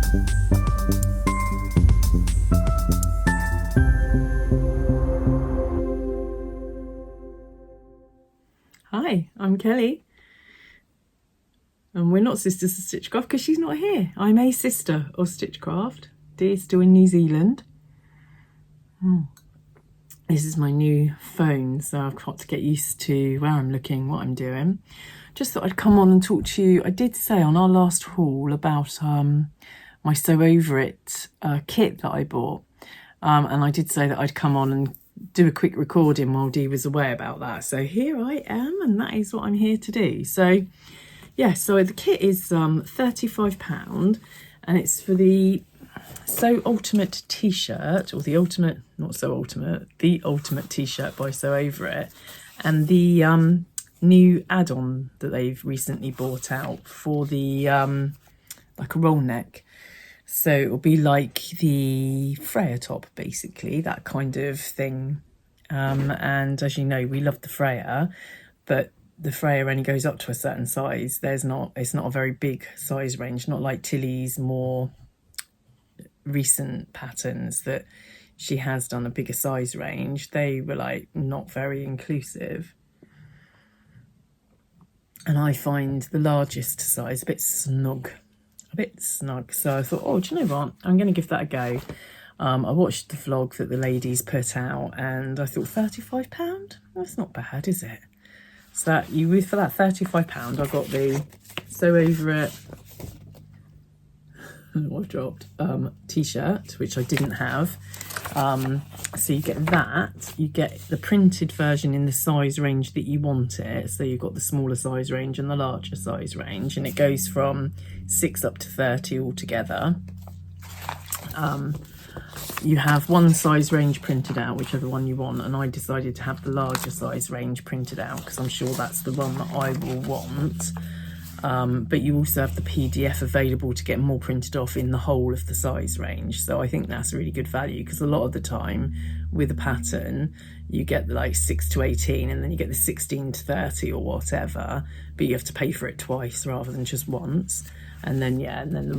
Hi, I'm Kelly, and we're not sisters of Stitchcraft because she's not here. I'm a sister of Stitchcraft. Dee's still in New Zealand. This is my new phone, so I've got to get used to where I'm looking, what I'm doing. Just thought I'd come on and talk to you. I did say on our last haul about my Sew Over It kit that I bought, and I did say that I'd come on and do a quick recording while Dee was away about that. So here I am, and that is what I'm here to do. So yeah, so the kit is £35, and it's for the Sew Ultimate t-shirt, or the ultimate, not so ultimate, the ultimate t-shirt by Sew Over It, and the new add-on that they've recently brought out for the like a roll neck. So it'll be like the Freya top, basically, that kind of thing. And as you know, we love the Freya, but the Freya only goes up to a certain size. It's not a very big size range, not like Tilly's more recent patterns that she has done a bigger size range. They were like not very inclusive. And I find the largest size a bit snug. So I thought, oh, do you know what? I'm going to give that a go. I watched the vlog that the ladies put out, and I thought £35? That's not bad, is it? So that for that £35, I got the Sew Over It I've dropped t-shirt, which I didn't have. So you get that, you get the printed version in the size range that you want it. So you've got the smaller size range and the larger size range, and it goes from 6 up to 30 altogether. You have one size range printed out, whichever one you want, and I decided to have the larger size range printed out because I'm sure that's the one that I will want. But you also have the PDF available to get more printed off in the whole of the size range. So I think that's a really good value, because a lot of the time with a pattern, you get like 6 to 18 and then you get the 16 to 30 or whatever, but you have to pay for it twice rather than just once. And then, yeah, and then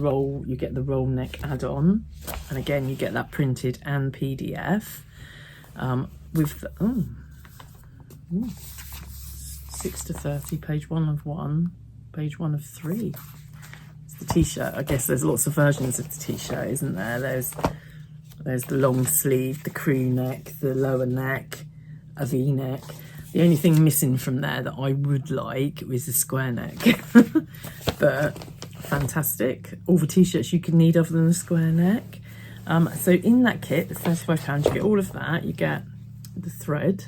you get the roll neck add-on. And again, you get that printed and PDF with the, 6 to 30, page 1 of 1. Page 1 of 3. It's the t-shirt. I guess there's lots of versions of the t-shirt, isn't there? There's the long sleeve, the crew neck, the lower neck, a V-neck. The only thing missing from there that I would like was the square neck. But fantastic. All the t-shirts you could need other than the square neck. So in that kit, the £35, you get all of that. You get the thread,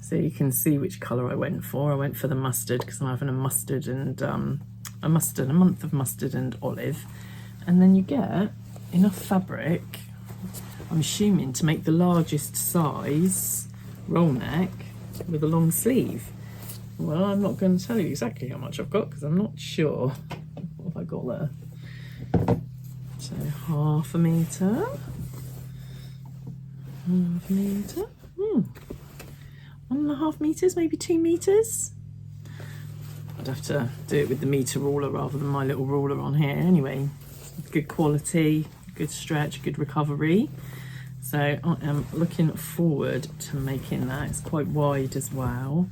so you can see which colour I went for. I went for the mustard because I'm having a mustard and a month of mustard and olive. And then you get enough fabric, I'm assuming, to make the largest size roll neck with a long sleeve. Well, I'm not going to tell you exactly how much I've got because I'm not sure what I got there. So half a metre. 1.5 meters, maybe 2 meters. I'd have to do it with the meter ruler rather than my little ruler on here. Anyway, good quality, good stretch, good recovery. So I am looking forward to making that. It's quite wide as well.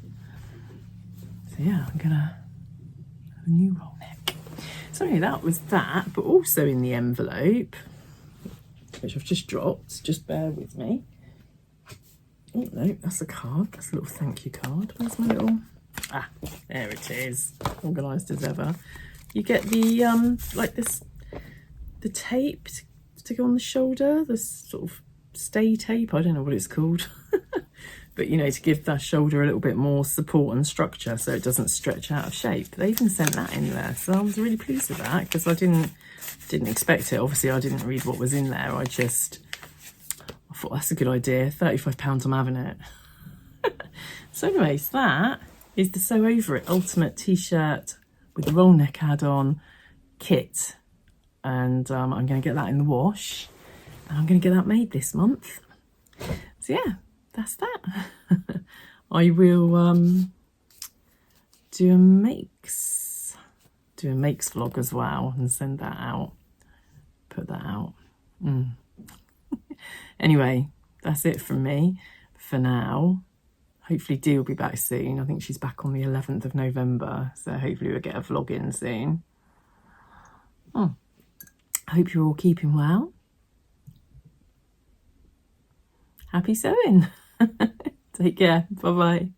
So yeah, I'm gonna have a new roll neck. So anyway, that was that, but also in the envelope, which I've just dropped, just bear with me. Oh no, that's a card. That's a little thank you card. Where's my little... Ah, there it is. Organised as ever. You get the, like this, the tape to go on the shoulder. This sort of stay tape. I don't know what it's called. But, you know, to give that shoulder a little bit more support and structure so it doesn't stretch out of shape. They even sent that in there. So I was really pleased with that because I didn't expect it. Obviously, I didn't read what was in there. I thought that's a good idea. £35, I'm having it. So anyways, that is the Sew Over It Ultimate t-shirt with the roll neck add-on kit. And I'm going to get that in the wash. And I'm going to get that made this month. So yeah, that's that. I will do a makes vlog as well and send that out. Put that Anyway, that's it from me for now. Hopefully Dee will be back soon. I think she's back on the 11th of November, so hopefully we'll get a vlog in soon. I hope you're all keeping well. Happy sewing. Take care. Bye-bye.